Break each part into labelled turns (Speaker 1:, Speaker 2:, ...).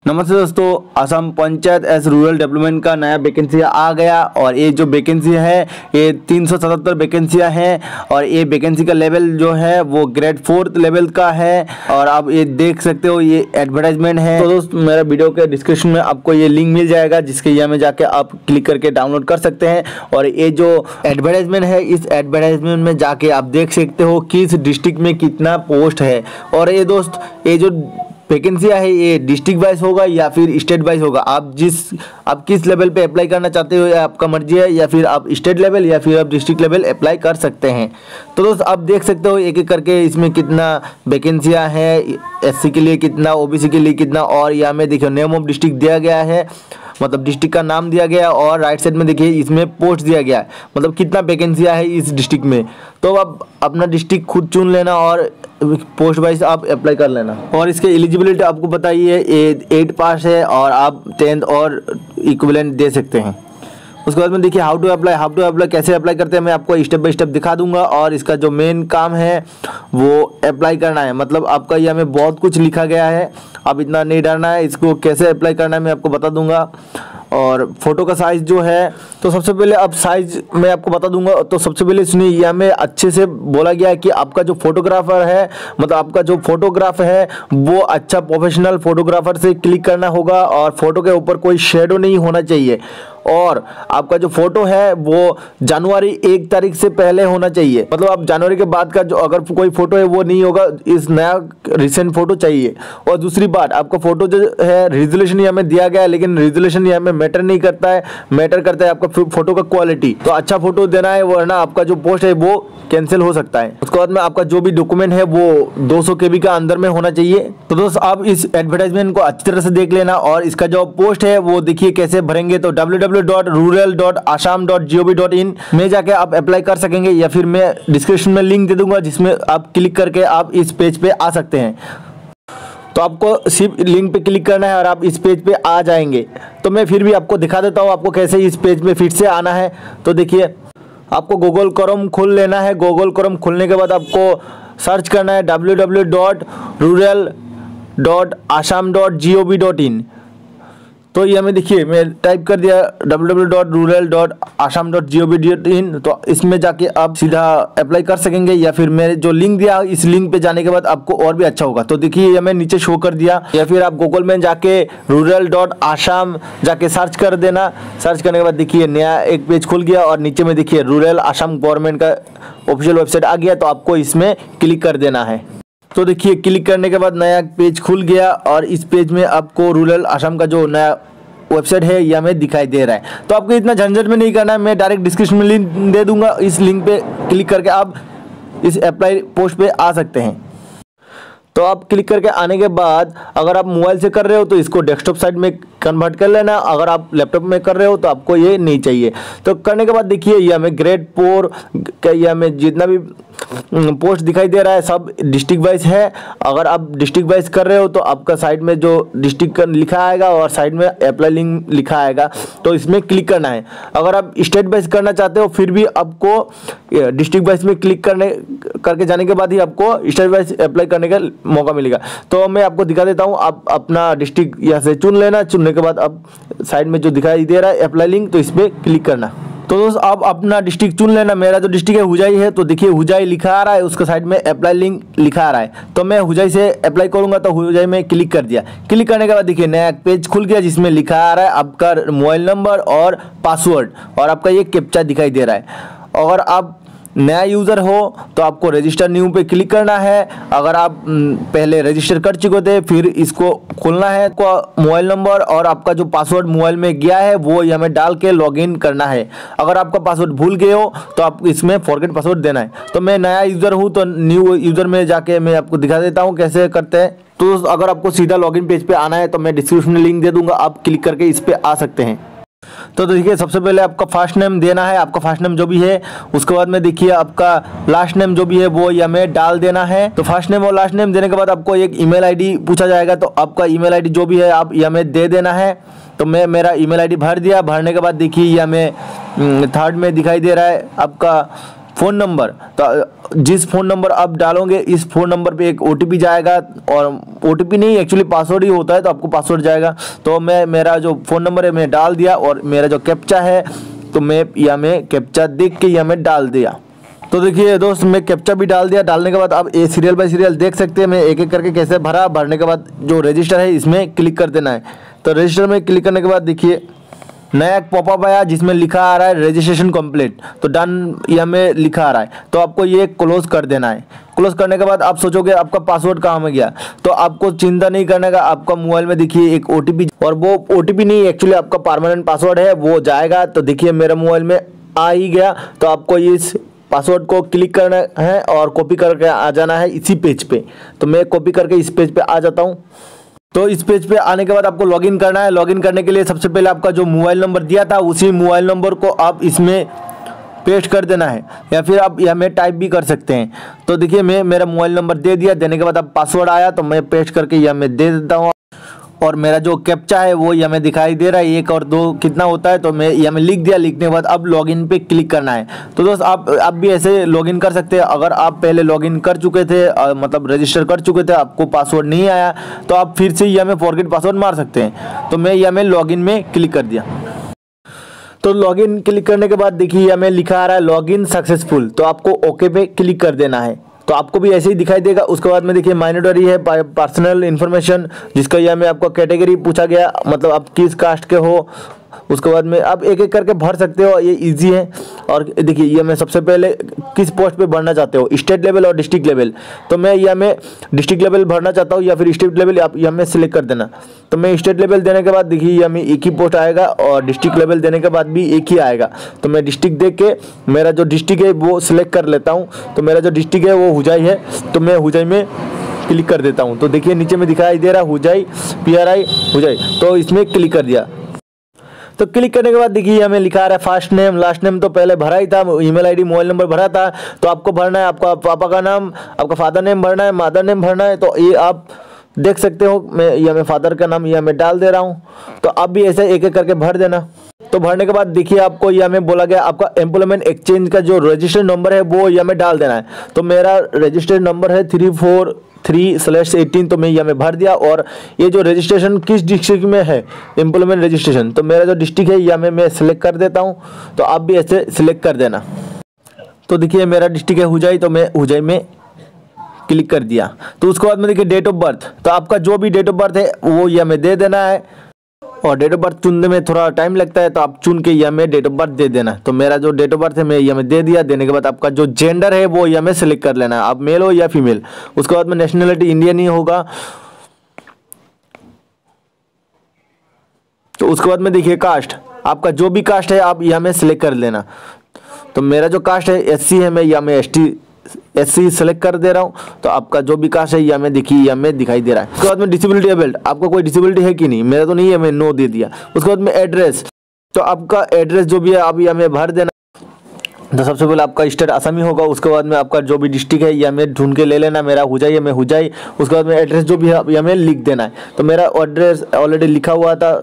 Speaker 1: नमस्ते दोस्तों, Assam panchayat S rural development का नया वैकेंसी आ गया और ये जो वैकेंसी है ये 377 वैकेंसियाँ हैं और ये वैकेंसी का लेवल जो है वो ग्रेड 4 लेवल का है। और आप ये देख सकते हो, ये एडवर्टाइजमेंट है। तो दोस्त मेरा वीडियो के डिस्क्रिप्शन में आपको ये लिंक मिल जाएगा जिसके यहाँ में जाके आप क्लिक करके डाउनलोड कर सकते हैं। और ये जो एडवर्टाइजमेंट है, इस एडवर्टाइजमेंट में जाके आप देख सकते हो किस डिस्ट्रिक्ट में कितना पोस्ट है। और ये दोस्त ये जो वैकेंसियाँ है ये डिस्ट्रिक्ट वाइज होगा या फिर स्टेट वाइज होगा। आप किस लेवल पे अप्लाई करना चाहते हो, या आपका मर्जी है, या फिर आप स्टेट लेवल या फिर आप डिस्ट्रिक्ट लेवल अप्लाई कर सकते हैं। तो दोस्त आप देख सकते हो एक एक करके इसमें कितना वैकेंसियाँ हैं, एससी के लिए कितना, ओबीसी के लिए कितना। और यहाँ में देखिए नेम ऑफ डिस्ट्रिक्ट दिया गया है, मतलब डिस्ट्रिक्ट का नाम दिया गया, और राइट साइड में देखिए इसमें पोस्ट दिया गया है, मतलब कितना वैकेंसियाँ है इस डिस्ट्रिक्ट में। तो आप अपना डिस्ट्रिक्ट खुद चुन लेना और पोस्ट वाइज आप अप्लाई कर लेना। और इसके एलिजिबिलिटी आपको बताइए, 8 पास है और आप 10th और इक्विवेलेंट दे सकते हैं। उसके बाद में देखिए हाउ टू अप्लाई कैसे अप्लाई करते हैं मैं आपको स्टेप बाय स्टेप दिखा दूंगा। और इसका जो मेन काम है वो अप्लाई करना है, मतलब आपका यहाँ में बहुत कुछ लिखा गया है, आप इतना नहीं डरना है। इसको कैसे अप्लाई करना है मैं आपको बता दूंगा। और फोटो का साइज़ जो है, तो सबसे पहले अब साइज़ मैं आपको बता दूंगा। तो सबसे पहले सुनिए, यहाँ में अच्छे से बोला गया है कि आपका जो फोटोग्राफर है, मतलब आपका जो फोटोग्राफ है वो अच्छा प्रोफेशनल फोटोग्राफर से क्लिक करना होगा और फोटो के ऊपर कोई शेडो नहीं होना चाहिए। और आपका जो फोटो है वो जनवरी 1 तारीख से पहले होना चाहिए, मतलब आप जनवरी के बाद का जो अगर कोई फोटो है वो नहीं होगा, इस नया रिसेंट फोटो चाहिए। और दूसरी बात, आपका फोटो जो है रेजोल्यूशन यहाँ में दिया गया है, लेकिन रेजोल्यूशन यहाँ में मैटर नहीं करता है, मैटर करता है आपका फोटो का क्वालिटी। तो अच्छा फोटो देना है, वरना आपका जो पोस्ट है वो कैंसिल हो सकता है। उसके बाद में आपका जो भी डॉक्यूमेंट है वो 200 KB का अंदर में होना चाहिए। तो दोस्त आप इस एडवर्टाइजमेंट को अच्छी तरह से देख लेना। और इसका जो पोस्ट है वो देखिए कैसे भरेंगे, तो www.rural.assam.gov.in में जाके आप अप्लाई कर सकेंगे, या फिर मैं डिस्क्रिप्शन में लिंक दे दूंगा जिसमें आप क्लिक करके आप इस पेज पे आ सकते हैं। तो आपको सिर्फ लिंक पे क्लिक करना है और आप इस पेज पे आ जाएंगे। तो मैं फिर भी आपको दिखा देता हूँ आपको कैसे इस पेज पे फिर से आना है। तो देखिए आपको गूगल क्रोम खोल लेना है। गूगल क्रोम खोलने के बाद आपको सर्च करना है www.rural.assam.gov.in। तो ये हमें देखिए मैं टाइप कर दिया www.rural.assam.gov.in। तो इसमें जाके आप सीधा अप्लाई कर सकेंगे, या फिर मैंने जो लिंक दिया इस लिंक पे जाने के बाद आपको और भी अच्छा होगा। तो देखिए ये मैं नीचे शो कर दिया, या फिर आप गूगल में जाके rural.assam जाके सर्च कर देना। सर्च करने के बाद देखिए नया एक पेज खुल गया और नीचे में देखिए रूरल असम गवर्नमेंट का ऑफिशियल वेबसाइट आ गया। तो आपको इसमें क्लिक कर देना है। तो देखिए क्लिक करने के बाद नया पेज खुल गया और इस पेज में आपको रूरल असम का जो नया वेबसाइट है यह हमें दिखाई दे रहा है। तो आपको इतना झंझट में नहीं करना है, मैं डायरेक्ट डिस्क्रिप्शन में लिंक दे दूंगा, इस लिंक पे क्लिक करके आप इस अप्लाई पोस्ट पे आ सकते हैं। तो आप क्लिक करके आने के बाद अगर आप मोबाइल से कर रहे हो तो इसको डेस्कटॉप साइड में कन्वर्ट कर लेना, अगर आप लैपटॉप में कर रहे हो तो आपको ये नहीं चाहिए। तो करने के बाद देखिए ये हमें ग्रेड 4 का ये हमें जितना भी पोस्ट दिखाई दे रहा है सब डिस्ट्रिक्ट वाइज है। अगर आप डिस्ट्रिक्ट वाइज कर रहे हो तो आपका साइड में जो डिस्ट्रिक्ट का लिखा आएगा और साइड में अप्लाई लिंक लिखा आएगा, तो इसमें क्लिक करना है। अगर आप स्टेट वाइज करना चाहते हो फिर भी आपको डिस्ट्रिक्ट वाइज में क्लिक करके जाने के बाद ही आपको स्टेट वाइज अप्लाई करने का मौका मिलेगा। तो मैं आपको दिखा देता हूँ, आप अपना डिस्ट्रिक्ट यहाँ से चुन लेना। चुनने के बाद अब साइड में जो दिखाई दे रहा है अप्लाई लिंक, तो इस पर क्लिक करना। तो दोस्त आप अपना डिस्ट्रिक्ट चुन लेना। मेरा जो डिस्ट्रिक्ट है हुजाई है, तो देखिए हुजाई लिखा आ रहा है, उसका साइड में अप्लाई लिंक लिखा आ रहा है। तो मैं हुजाई से अप्लाई करूंगा, तो हुजाई में क्लिक कर दिया। क्लिक करने के बाद देखिए नया पेज खुल गया जिसमें लिखा आ रहा है आपका मोबाइल नंबर और पासवर्ड, और आपका ये कैप्चा दिखाई दे रहा है। अगर आप नया यूज़र हो तो आपको रजिस्टर न्यू पे क्लिक करना है। अगर आप पहले रजिस्टर कर चुके थे फिर इसको खोलना है, आपको मोबाइल नंबर और आपका जो पासवर्ड मोबाइल में गया है वो हमें डाल के लॉगिन करना है। अगर आपका पासवर्ड भूल गए हो तो आप इसमें फॉरगेट पासवर्ड देना है। तो मैं नया यूज़र हूँ तो न्यू यूज़र में जाके मैं आपको दिखा देता हूँ कैसे करते हैं। तो अगर आपको सीधा लॉगिन पेज पे आना है तो मैं डिस्क्रिप्शन में लिंक दे दूँगा, आप क्लिक करके इस पर आ सकते हैं। तो देखिए सबसे पहले आपका फर्स्ट नेम देना है, आपका फर्स्ट नेम जो भी है। उसके बाद में देखिए आपका लास्ट नेम जो भी है वो हमें डाल देना है। तो फर्स्ट नेम और लास्ट नेम देने के बाद आपको एक ईमेल आईडी पूछा जाएगा, तो आपका ईमेल आईडी जो भी है आप हमें दे देना है। तो मैं मेरा ईमेल आईडी भर दिया। भरने के बाद देखिए ये हमें थर्ड में दिखाई दे रहा है आपका फ़ोन नंबर, तो जिस फ़ोन नंबर आप डालोगे इस फ़ोन नंबर पे एक OTP जाएगा, और OTP नहीं एक्चुअली पासवर्ड ही होता है, तो आपको पासवर्ड जाएगा। तो मैं मेरा जो फ़ोन नंबर है मैं डाल दिया, और मेरा जो कैप्चा है तो मैं या मैं कैप्चा देख के या मैं डाल दिया। तो देखिए दोस्त, मैं कैप्चा भी डाल दिया। डालने के बाद आप ये सीरियल बाय सीरियल देख सकते हैं मैं एक एक करके कैसे भरा। भरने के बाद जो रजिस्टर है इसमें क्लिक कर देना है। तो रजिस्टर में क्लिक करने के बाद देखिए नया एक पॉपअप आया जिसमें लिखा आ रहा है रजिस्ट्रेशन कंप्लीट, तो डन या में लिखा आ रहा है, तो आपको ये क्लोज कर देना है। क्लोज करने के बाद आप सोचोगे आपका पासवर्ड कहाँ में गया, तो आपको चिंता नहीं करने का। आपका मोबाइल में देखिए एक OTP, और वो OTP नहीं एक्चुअली आपका परमानेंट पासवर्ड है, वो जाएगा। तो देखिए मेरे मोबाइल में आ ही गया। तो आपको इस पासवर्ड को क्लिक करना है और कॉपी करके आ जाना है इसी पेज पे। तो मैं कॉपी करके इस पेज पे आ जाता हूँ। तो इस पेज पे आने के बाद आपको लॉगिन करना है। लॉगिन करने के लिए सबसे पहले आपका जो मोबाइल नंबर दिया था उसी मोबाइल नंबर को आप इसमें पेस्ट कर देना है, या फिर आप यहाँ में टाइप भी कर सकते हैं। तो देखिए मैं मेरा मोबाइल नंबर दे दिया। देने के बाद अब पासवर्ड आया तो मैं पेस्ट करके यहाँ में दे देता हूँ, और मेरा जो कैप्चा है वो यहाँ में दिखाई दे रहा है 1 और 2 कितना होता है, तो मैं यहाँ में लिख दिया। लिखने के बाद अब लॉगिन पे क्लिक करना है। तो दोस्त आप भी ऐसे लॉगिन कर सकते हैं। अगर आप पहले लॉगिन कर चुके थे, मतलब रजिस्टर कर चुके थे, आपको पासवर्ड नहीं आया, तो आप फिर से यहाँ में फॉरगेट पासवर्ड मार सकते हैं। तो मैं यहाँ में लॉगिन में क्लिक कर दिया। तो लॉगिन क्लिक करने के बाद देखिए यहाँ में लिखा आ रहा है लॉगिन सक्सेसफुल, तो आपको ओके पे क्लिक कर देना है। तो आपको भी ऐसे ही दिखाई देगा। उसके बाद में देखिए माइनॉरिटी है, पर्सनल इन्फॉर्मेशन, जिसका यहाँ में आपका कैटेगरी पूछा गया, मतलब आप किस कास्ट के हो। उसके बाद में आप एक एक करके भर सकते हो, ये इजी है। और देखिए ये मैं सबसे पहले किस पोस्ट पे भरना चाहते हो, स्टेट लेवल और डिस्ट्रिक्ट लेवल। तो मैं यहाँ में डिस्ट्रिक्ट लेवल भरना चाहता हूँ, या फिर स्टेट लेवल आप यहाँ में सिलेक्ट कर देना। तो मैं स्टेट लेवल देने के बाद देखिए यहाँ में एक ही पोस्ट आएगा, और डिस्ट्रिक्ट लेवल देने के बाद भी एक ही आएगा। तो मैं डिस्ट्रिक्ट देख के मेरा जो डिस्ट्रिक्ट है वो सिलेक्ट कर लेता हूँ। तो मेरा जो डिस्ट्रिक्ट है वो हुजाई है, तो मैं हुजाई में क्लिक कर देता हूँ। तो देखिए नीचे में दिखाई दे रहा हुजाई PRI हुजाई, तो इसमें क्लिक कर दिया। तो क्लिक करने के बाद देखिए हमें लिखा आ रहा है फर्स्ट नेम, लास्ट नेम तो पहले भरा ही था, ईमेल आईडी मोबाइल नंबर भरा था। तो आपको भरना है आपका पापा का नाम, आपका फादर नेम भरना है, मदर नेम भरना है। तो ये आप देख सकते हो, मैं ये मैं फादर का नाम ये मैं डाल दे रहा हूँ। तो आप भी ऐसे एक एक करके भर देना। तो भरने के बाद देखिए आपको यहाँ में बोला गया आपका एम्प्लॉयमेंट एक्सचेंज का जो रजिस्टर्ड नंबर है वो यहाँ में डाल देना है। तो मेरा रजिस्टर्ड नंबर है 343/18, तो मैं यहाँ में भर दिया। और ये जो रजिस्ट्रेशन किस डिस्ट्रिक्ट में है एम्प्लॉयमेंट रजिस्ट्रेशन, तो मेरा जो डिस्ट्रिक्ट है यहाँ में मैं सिलेक्ट कर देता हूँ। तो आप भी ऐसे सिलेक्ट कर देना। तो देखिए मेरा डिस्ट्रिक्ट है हुजाई, तो मैं हुजाई में क्लिक कर दिया। तो उसके बाद में देखिए डेट ऑफ बर्थ, तो आपका जो भी डेट ऑफ बर्थ है वो यहाँ में दे देना है। और डेट ऑफ बर्थ चुनने में थोड़ा टाइम लगता है, तो आप चुन के यहाँ में डेट ऑफ बर्थ दे देना। तो मेरा जो डेट ऑफ बर्थ है मैं यहाँ में दे दिया। देने के बाद आपका जो जेंडर है वो यहाँ में सिलेक्ट कर लेना है, आप मेल हो या फीमेल। उसके बाद में नेशनलिटी इंडियन ही होगा। तो उसके बाद में देखिए कास्ट, आपका जो भी कास्ट है आप यहाँ में सिलेक्ट कर लेना। तो मेरा जो कास्ट है SC है, मैं यहाँ में SC सेलेक्ट कर दे रहा हूँ। तो आपका जो भी कास्ट है यहाँ में देखिए यहाँ में दिखाई दे रहा है। उसके बाद में डिसेबिलिटी एबल्ड, आपको कोई डिसेबिलिटी है कि नहीं, मेरा तो नहीं है, मैं नो दे दिया। उसके बाद में एड्रेस, तो आपका एड्रेस जो भी है आप यहाँ में भर देना। तो सबसे पहले आपका स्टेट असम ही होगा। उसके बाद में आपका जो भी डिस्ट्रिक्ट है यहाँ में ढूंढ के ले लेना। मेरा हुजाई है, मैं हुजाई। उसके बाद में एड्रेस जो भी है यहाँ में लिख देना है। तो मेरा एड्रेस ऑलरेडी लिखा हुआ था।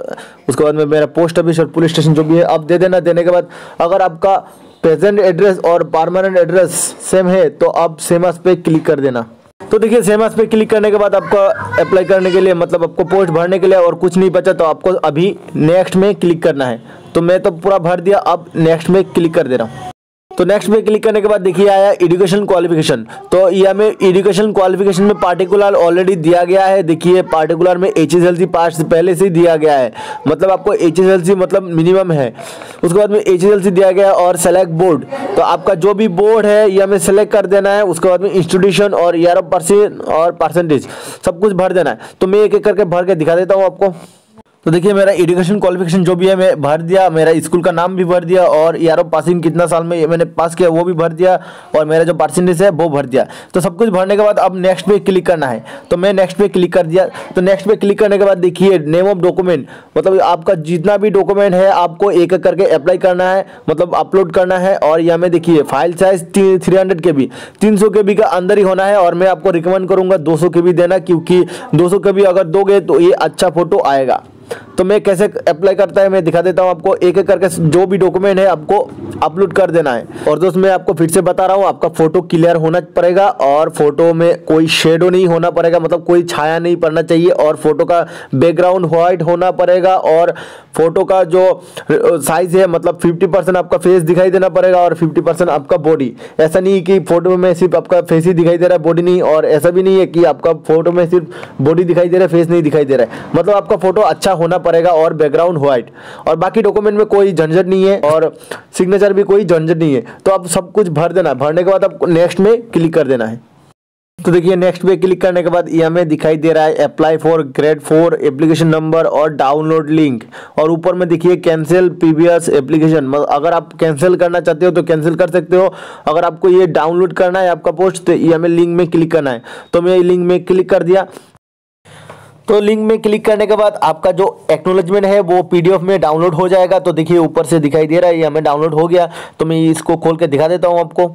Speaker 1: उसके बाद में मेरा पोस्ट ऑफिस और पुलिस स्टेशन जो भी है आप दे देना। देने के बाद अगर आपका प्रेजेंट एड्रेस और परमानेंट एड्रेस सेम है तो आप सेम एज पे क्लिक कर देना। तो देखिए सेम एज पे क्लिक करने के बाद आपको अप्लाई करने के लिए, मतलब आपको पोस्ट भरने के लिए और कुछ नहीं बचा, तो आपको अभी नेक्स्ट में क्लिक करना है। तो मैं तो पूरा भर दिया, अब नेक्स्ट में क्लिक कर दे रहा हूँ। तो नेक्स्ट में क्लिक करने के बाद देखिए आया एजुकेशन क्वालिफिकेशन। तो यहाँ में एजुकेशन क्वालिफिकेशन में पार्टिकुलर ऑलरेडी दिया गया है। देखिए पार्टिकुलर में HSLC पास पहले से ही दिया गया है, मतलब आपको HSLC मतलब मिनिमम है। उसके बाद में HSLC दिया गया है और सेलेक्ट बोर्ड, तो आपका जो भी बोर्ड है यह में सेलेक्ट कर देना है। उसके बाद में इंस्टीट्यूशन और ईयर ऑफ पर्सन और परसेंटेज सब कुछ भर देना है। तो मैं एक एक करके भर के दिखा देता हूँ आपको। तो देखिए मेरा एजुकेशन क्वालिफिकेशन जो भी है मैं भर दिया, मेरा स्कूल का नाम भी भर दिया, और ईयर ऑफ पासिंग कितना साल में मैंने पास किया वो भी भर दिया, और मेरा जो परसेंटेज है वो भर दिया। तो सब कुछ भरने के बाद अब नेक्स्ट पे क्लिक करना है। तो मैं नेक्स्ट पे क्लिक कर दिया। तो नेक्स्ट पे क्लिक करने के बाद देखिए नेम ऑफ डॉक्यूमेंट, मतलब आपका जितना भी डॉक्यूमेंट है आपको एक एक करके अप्लाई करना है, मतलब अपलोड करना है। और यहाँ में देखिए फाइल साइज 300 KB 300 KB का अंदर ही होना है। और मैं आपको रिकमेंड करूँगा 200 KB देना, क्योंकि 200 KB अगर दोगे तो ये अच्छा फोटो आएगा। तो मैं कैसे अप्लाई करता है मैं दिखा देता हूँ आपको। एक एक करके जो भी डॉक्यूमेंट है आपको अपलोड कर देना है। और दोस्त मैं आपको फिर से बता रहा हूँ, आपका फोटो क्लियर होना पड़ेगा और फोटो में कोई शेडो नहीं होना पड़ेगा, मतलब कोई छाया नहीं पड़ना चाहिए, और फोटो का बैकग्राउंड व्हाइट होना पड़ेगा, और फोटो का जो साइज है मतलब 50% आपका फेस दिखाई देना पड़ेगा और 50% आपका बॉडी। ऐसा नहीं है कि फोटो में सिर्फ आपका फेस ही दिखाई दे रहा है, बॉडी नहीं, और ऐसा भी नहीं है कि आपका फोटो में सिर्फ बॉडी दिखाई दे रहा है, फेस नहीं दिखाई दे रहा है। मतलब आपका फोटो अच्छा होना पड़ेगा और बैकग्राउंड व्हाइट, और बाकी डॉक्यूमेंट में कोई झंझट नहीं है और सिग्नेचर भी कोई झंझट नहीं है। तो आप सब कुछ भर देना, भरने के बाद आपको नेक्स्ट में क्लिक कर देना है। तो देखिए नेक्स्ट पे क्लिक करने के बाद ये हमें दिखाई दे रहा है apply for grade 4 application number और डाउनलोड लिंक, और ऊपर में देखिए कैंसिल प्रीवियस एप्लीकेशन। अगर आप कैंसिल करना चाहते हो तो कैंसिल कर सकते हो, अगर आपको ये डाउनलोड करना है आपका पोस्ट तो ये हमें लिंक में क्लिक करना है। तो मैं लिंक में क्लिक कर दिया। तो लिंक में क्लिक करने के बाद आपका जो एक्नॉलेजमेंट है वो पीडीएफ में डाउनलोड हो जाएगा। तो देखिए ऊपर से दिखाई दे रहा है, ये हमें डाउनलोड हो गया। तो मैं इसको खोल के दिखा देता हूँ आपको।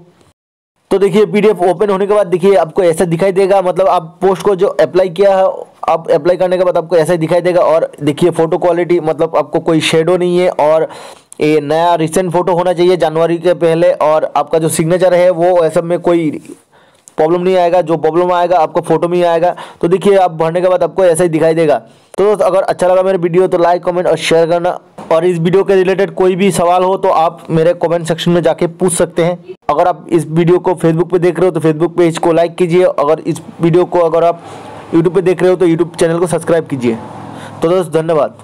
Speaker 1: तो देखिए पीडीएफ ओपन होने के बाद देखिए आपको ऐसा दिखाई देगा, मतलब आप पोस्ट को जो अप्लाई किया है, आप अप्लाई करने के बाद आपको ऐसा दिखाई देगा। और देखिए फोटो क्वालिटी मतलब आपको कोई शेडो नहीं है, और ये नया रिसेंट फोटो होना चाहिए जनवरी के पहले, और आपका जो सिग्नेचर है वो ऐसा में कोई प्रॉब्लम नहीं आएगा, जो प्रॉब्लम आएगा आपको फोटो में ही आएगा। तो देखिए आप भरने के बाद आपको ऐसा ही दिखाई देगा। तो दोस्तों अगर अच्छा लगा मेरे वीडियो तो लाइक कमेंट और शेयर करना, और इस वीडियो के रिलेटेड कोई भी सवाल हो तो आप मेरे कमेंट सेक्शन में जाके पूछ सकते हैं। अगर आप इस वीडियो को फेसबुक पे देख रहे हो तो फेसबुक पेज को लाइक कीजिए, अगर इस वीडियो को अगर आप यूट्यूब पे देख रहे हो तो यूट्यूब चैनल को सब्सक्राइब कीजिए। तो दोस्तों धन्यवाद।